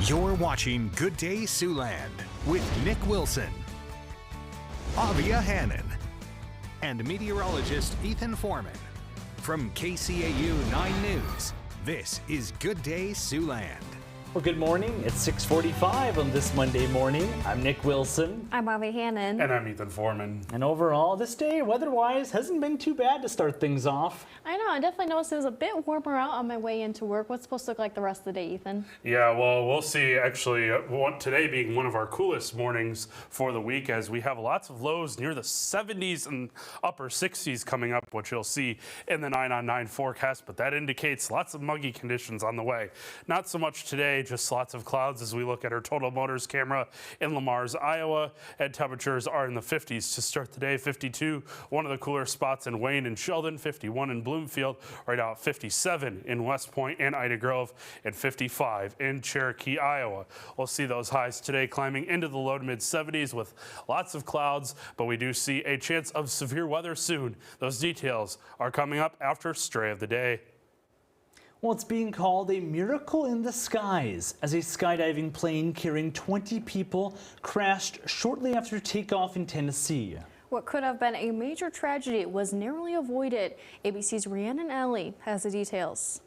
You're watching Good Day Siouxland with Nick Wilson, Avia Hannon, and meteorologist Ethan Foreman. From KCAU 9 News, this is Good Day Siouxland. Well, good morning. It's 6:45 on this Monday morning. I'm Nick Wilson. I'm Avia Hannon. And I'm Ethan Foreman. And overall, this day, weather-wise, hasn't been too bad to start things off. I know. I definitely noticed it was a bit warmer out on my way into work. What's it supposed to look like the rest of the day, Ethan? Yeah, well, we'll see. Actually, today being one of our coolest mornings for the week, as we have lots of lows near the 70s and upper 60s coming up, which you'll see in the 9 on 9 forecast. But that indicates lots of muggy conditions on the way. Not so much today, just lots of clouds as we look at our total motors camera in Lamar's, Iowa. And temperatures are in the 50s to start the day. 52, one of the cooler spots in Wayne and Sheldon. 51 in Bloomfield, right now 57 in West Point and Ida Grove, and 55 in Cherokee, Iowa. We'll see those highs today climbing into the low to mid 70s with lots of clouds, but we do see a chance of severe weather soon. Those details are coming up after Stray of the Day. Well, it's being called a miracle in the skies as a skydiving plane carrying 20 people crashed shortly after takeoff in Tennessee. What could have been a major tragedy was narrowly avoided. ABC's Rhiannon Alley has the details.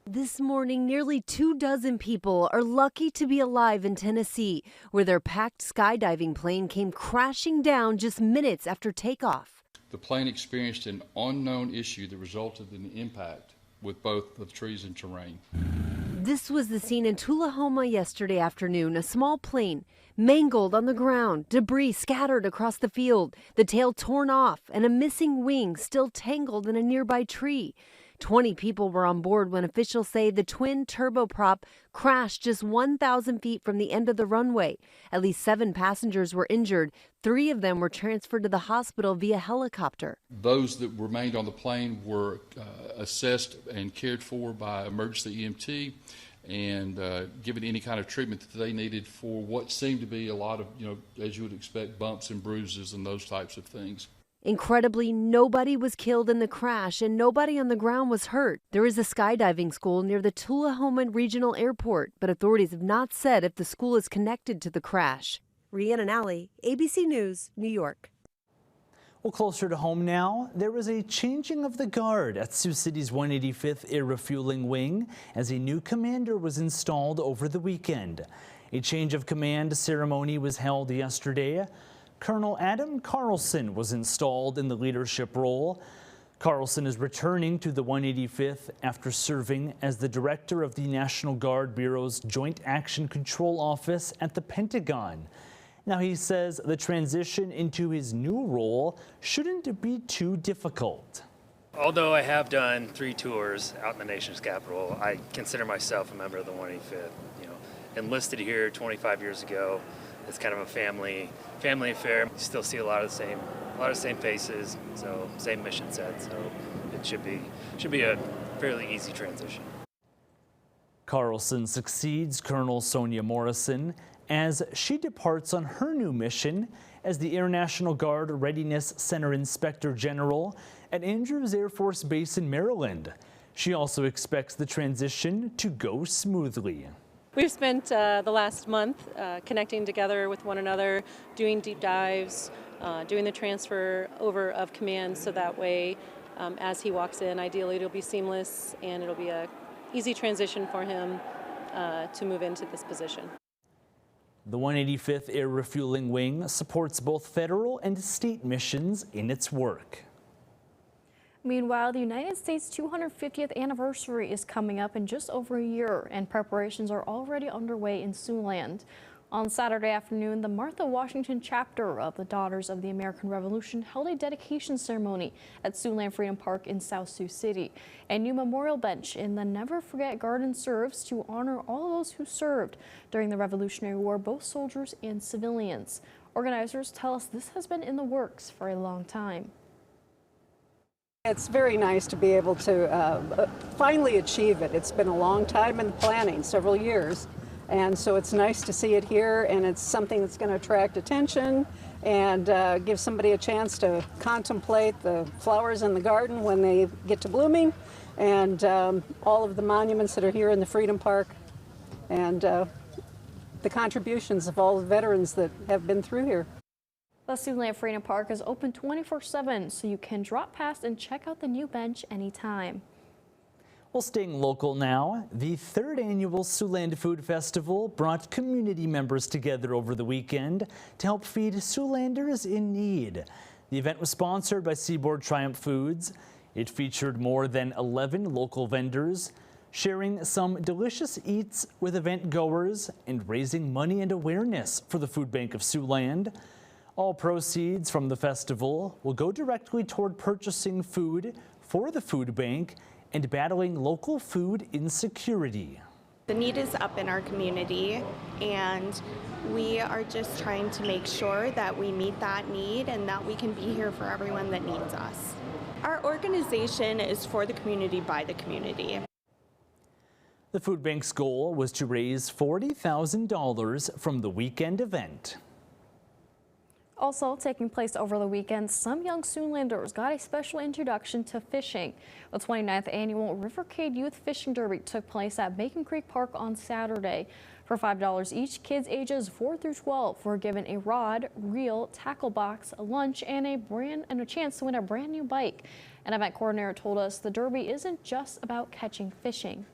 This morning, nearly 24 people are lucky to be alive in Tennessee, where their packed skydiving plane came crashing down just minutes after takeoff. The plane experienced an unknown issue that resulted in the impact with both the trees and terrain. This was the scene in Tullahoma yesterday afternoon. A small plane mangled on the ground, debris scattered across the field, the tail torn off, and a missing wing still tangled in a nearby tree. 20 people were on board when officials say the twin turboprop crashed just 1,000 feet from the end of the runway. At least 7 passengers were injured. 3 of them were transferred to the hospital via helicopter. Those that remained on the plane were assessed and cared for by emergency EMT and given any kind of treatment that they needed for what seemed to be a lot of, as you would expect, bumps and bruises and those types of things. Incredibly, nobody was killed in the crash and nobody on the ground was hurt. There is a skydiving school near the Tullahoma Regional Airport, but authorities have not said if the school is connected to the crash. Rhiannon Alley, ABC News, New York. Well, closer to home now, there was a changing of the guard at Sioux City's 185th Air Refueling Wing as a new commander was installed over the weekend. A change of command ceremony was held yesterday. Colonel Adam Carlson was installed in the leadership role. Carlson is returning to the 185th after serving as the director of the National Guard Bureau's Joint Action Control Office at the Pentagon. Now, he says the transition into his new role shouldn't be too difficult. Although I have done 3 tours out in the nation's capital, I consider myself a member of the 185th. Enlisted here 25 years ago. It's kind of a family affair. You still see a lot of the same faces, so same mission set. So it should be a fairly easy transition. Carlson succeeds Colonel Sonia Morrison as she departs on her new mission as the Air National Guard Readiness Center Inspector General at Andrews Air Force Base in Maryland. She also expects the transition to go smoothly. We've spent the last month connecting together with one another, doing deep dives, doing the transfer over of command, so that way as he walks in, ideally it'll be seamless and it'll be an easy transition for him to move into this position. The 185th Air Refueling Wing supports both federal and state missions in its work. Meanwhile, the United States' 250th anniversary is coming up in just over a year, and preparations are already underway in Siouxland. On Saturday afternoon, the Martha Washington chapter of the Daughters of the American Revolution held a dedication ceremony at Siouxland Freedom Park in South Sioux City. A new memorial bench in the Never Forget Garden serves to honor all of those who served during the Revolutionary War, both soldiers and civilians. Organizers tell us this has been in the works for a long time. It's very nice to be able to finally achieve it. It's been a long time in the planning, several years, and so it's nice to see it here, and it's something that's going to attract attention and give somebody a chance to contemplate the flowers in the garden when they get to blooming, and all of the monuments that are here in the Freedom Park. And the contributions of all the veterans that have been through here. The Siouxland Freedom Park is open 24/7, so you can drop past and check out the new bench anytime. Well, staying local now, the third annual Siouxland Food Festival brought community members together over the weekend to help feed Siouxlanders in need. The event was sponsored by Seaboard Triumph Foods. It featured more than 11 local vendors, sharing some delicious eats with event goers and raising money and awareness for the Food Bank of Siouxland. All proceeds from the festival will go directly toward purchasing food for the food bank and battling local food insecurity. The need is up in our community, and we are just trying to make sure that we meet that need and that we can be here for everyone that needs us. Our organization is for the community, by the community. The food bank's goal was to raise $40,000 from the weekend event. Also taking place over the weekend, some young Siouxlanders got a special introduction to fishing. The 29th annual Rivercade Youth Fishing Derby took place at Bacon Creek Park on Saturday. For $5 each, kids ages 4 through 12 were given a rod, reel, tackle box, a lunch, and a chance to win a brand new bike. An event coordinator told us the derby isn't just about catching fishing.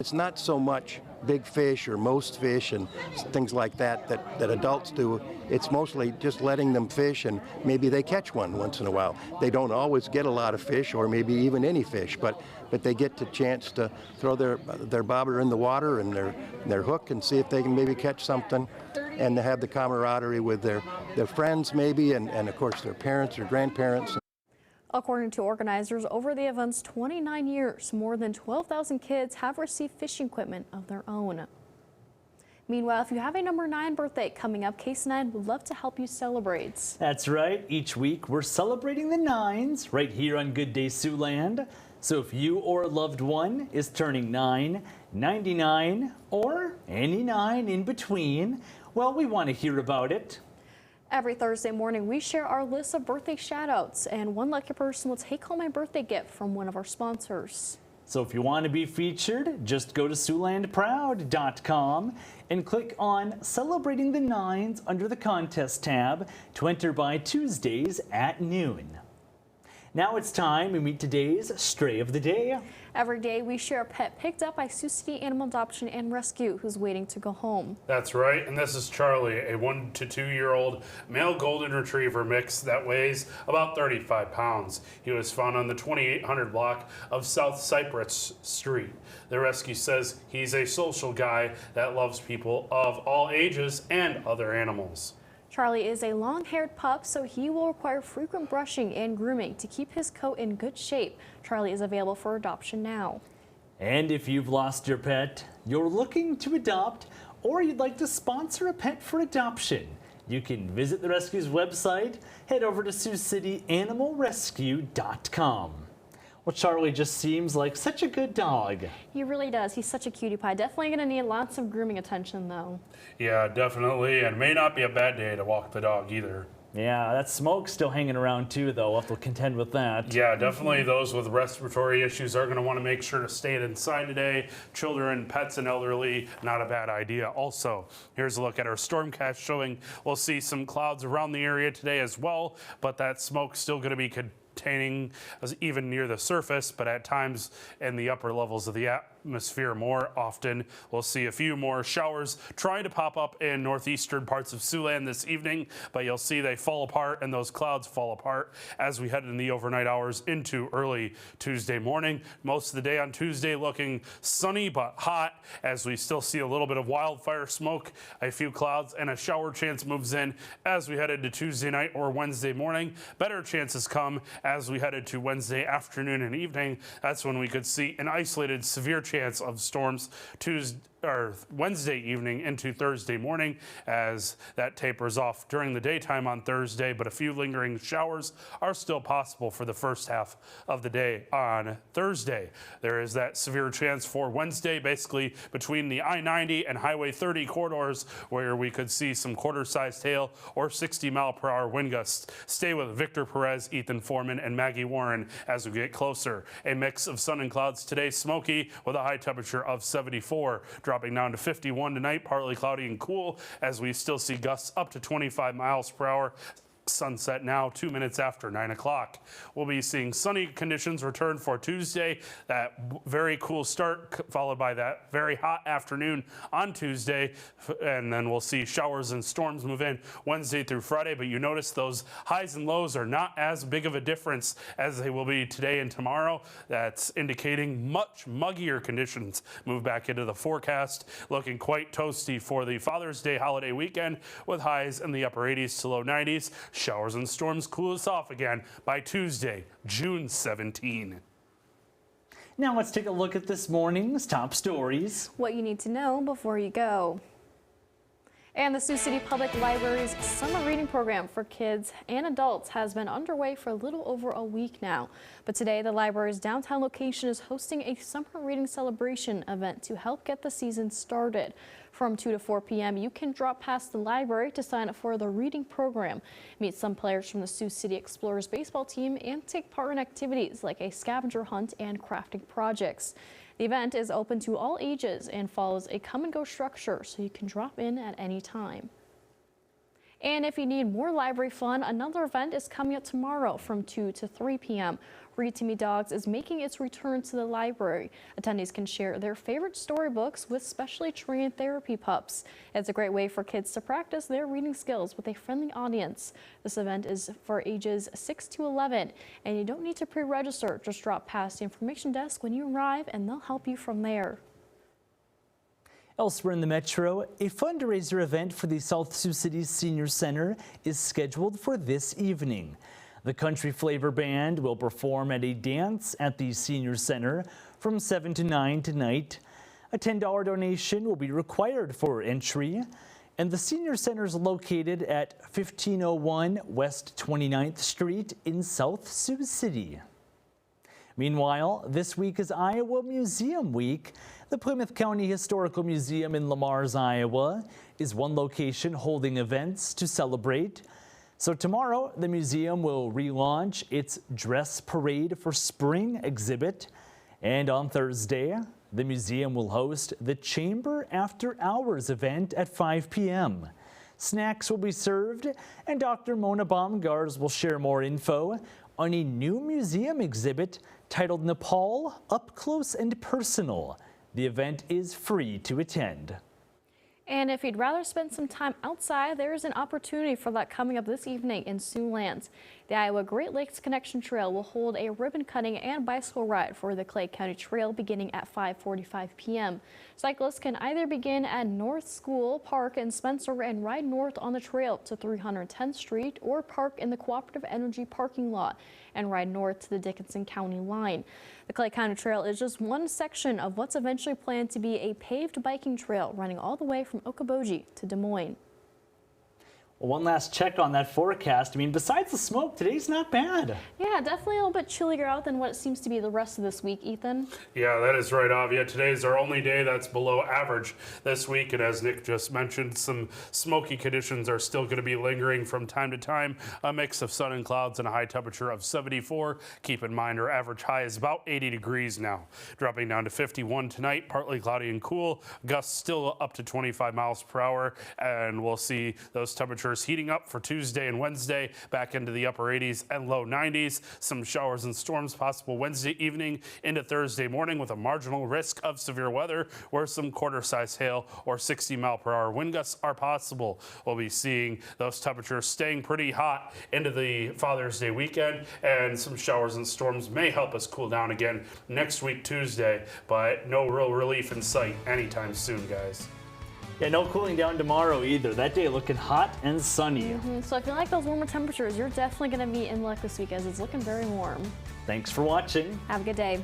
It's not so much big fish or most fish and things like that adults do. It's mostly just letting them fish, and maybe they catch one once in a while. They don't always get a lot of fish or maybe even any fish, but they get the chance to throw their bobber in the water and their hook and see if they can maybe catch something, and to have the camaraderie with their friends maybe, and of course their parents or grandparents. According to organizers, over the event's 29 years, more than 12,000 kids have received fishing equipment of their own. Meanwhile, if you have a number 9 birthday coming up, KC9 would love to help you celebrate. That's right. Each week, we're celebrating the 9s right here on Good Day Siouxland. So if you or a loved one is turning 9, 99, or any 9 in between, well, we want to hear about it. Every Thursday morning, we share our list of birthday shout-outs, and one lucky person will take home a birthday gift from one of our sponsors. So if you want to be featured, just go to SiouxlandProud.com and click on Celebrating the 9s under the Contest tab to enter by Tuesdays at noon. Now it's time to meet today's Stray of the Day. Every day, we share a pet picked up by Sioux City Animal Adoption and Rescue who's waiting to go home. That's right, and this is Charlie, a 1 to 2 year old male golden retriever mix that weighs about 35 pounds. He was found on the 2800 block of South Cypress Street. The rescue says he's a social guy that loves people of all ages and other animals. Charlie is a long-haired pup, so he will require frequent brushing and grooming to keep his coat in good shape. Charlie is available for adoption now. And if you've lost your pet, you're looking to adopt, or you'd like to sponsor a pet for adoption, you can visit the rescue's website. Head over to SiouxCityAnimalRescue.com. Well, Charlie just seems like such a good dog. He really does. He's such a cutie pie. Definitely going to need lots of grooming attention, though. Yeah, definitely, and may not be a bad day to walk the dog either. Yeah, that smoke's still hanging around too, though. We'll have to contend with that. Yeah, definitely those with respiratory issues are going to want to make sure to stay inside today. Children, pets, and elderly, not a bad idea. Also, here's a look at our stormcast showing we'll see some clouds around the area today as well, but that smoke's still going to be containing even near the surface, but at times in the upper levels of the atmosphere more often. We'll see a few more showers trying to pop up in northeastern parts of Siouxland this evening, but you'll see they fall apart and those clouds fall apart as we head in the overnight hours into early Tuesday morning. Most of the day on Tuesday looking sunny but hot as we still see a little bit of wildfire smoke, a few clouds, and a shower chance moves in as we head into Tuesday night or Wednesday morning. Better chances come as we headed to Wednesday afternoon and evening. That's when we could see an isolated severe chance of storms Wednesday evening into Thursday morning as that tapers off during the daytime on Thursday, but a few lingering showers are still possible for the first half of the day on Thursday. There is that severe chance for Wednesday, basically between the I-90 and Highway 30 corridors, where we could see some quarter-sized hail or 60-mile-per-hour wind gusts. Stay with Victor Perez, Ethan Foreman, and Maggie Warren as we get closer. A mix of sun and clouds today, smoky with a high temperature of 74. dropping down to 51 tonight, partly cloudy and cool, as we still see gusts up to 25 miles per hour. Sunset now 2 minutes after 9 o'clock. We'll be seeing sunny conditions return for Tuesday. That very cool start followed by that very hot afternoon on Tuesday. And then we'll see showers and storms move in Wednesday through Friday. But you notice those highs and lows are not as big of a difference as they will be today and tomorrow. That's indicating much muggier conditions move back into the forecast. Looking quite toasty for the Father's Day holiday weekend with highs in the upper 80s to low 90s. Showers and storms cool us off again by Tuesday, June 17. Now let's take a look at this morning's top stories. What you need to know before you go. And the Sioux City Public Library's summer reading program for kids and adults has been underway for a little over a week now. But today, the library's downtown location is hosting a summer reading celebration event to help get the season started. From 2 to 4 p.m., you can drop past the library to sign up for the reading program, meet some players from the Sioux City Explorers baseball team, and take part in activities like a scavenger hunt and crafting projects. The event is open to all ages and follows a come-and-go structure, so you can drop in at any time. And if you need more library fun, another event is coming up tomorrow from 2 to 3 p.m. Read to Me Dogs is making its return to the library. Attendees can share their favorite storybooks with specially trained therapy pups. It's a great way for kids to practice their reading skills with a friendly audience. This event is for ages 6 to 11, and you don't need to pre-register. Just drop past the information desk when you arrive, and they'll help you from there. Elsewhere in the metro, a fundraiser event for the South Sioux City Senior Center is scheduled for this evening. The Country Flavor Band will perform at a dance at the Senior Center from 7 to 9 tonight. A $10 donation will be required for entry, and the Senior Center is located at 1501 West 29th Street in South Sioux City. Meanwhile, this week is Iowa Museum Week. The Plymouth County Historical Museum in Lamars, Iowa, is one location holding events to celebrate. So tomorrow, the museum will relaunch its Dress Parade for Spring exhibit. And on Thursday, the museum will host the Chamber After Hours event at 5 p.m. Snacks will be served, and Dr. Mona Baumgars will share more info on a new museum exhibit titled Nepal Up Close and Personal. The event is free to attend. And if you'd rather spend some time outside, there is an opportunity for that coming up this evening in Siouxland. The Iowa Great Lakes Connection Trail will hold a ribbon cutting and bicycle ride for the Clay County Trail beginning at 5:45 p.m. Cyclists can either begin at North School Park in Spencer and ride north on the trail to 310th Street, or park in the Cooperative Energy parking lot and ride north to the Dickinson County line. The Clay County Trail is just one section of what's eventually planned to be a paved biking trail running all the way from Okoboji to Des Moines. Well, one last check on that forecast. I mean, besides the smoke, today's not bad. Yeah, definitely a little bit chillier out than what it seems to be the rest of this week, Ethan. Yeah, that is right, Avia. Today's our only day that's below average this week. And as Nick just mentioned, some smoky conditions are still going to be lingering from time to time. A mix of sun and clouds and a high temperature of 74. Keep in mind our average high is about 80 degrees now. Dropping down to 51 tonight, partly cloudy and cool. Gusts still up to 25 miles per hour. And we'll see those temperatures heating up for Tuesday and Wednesday, back into the upper 80s and low 90s. Some showers and storms possible Wednesday evening into Thursday morning, with a marginal risk of severe weather where some quarter-size hail or 60-mile-per-hour wind gusts are possible. We'll be seeing those temperatures staying pretty hot into the Father's Day weekend, and some showers and storms may help us cool down again next week, Tuesday, but no real relief in sight anytime soon, guys. Yeah, no cooling down tomorrow either. That day looking hot and sunny. So if you like those warmer temperatures, you're definitely going to be in luck this week, as it's looking very warm. Thanks for watching. Have a good day.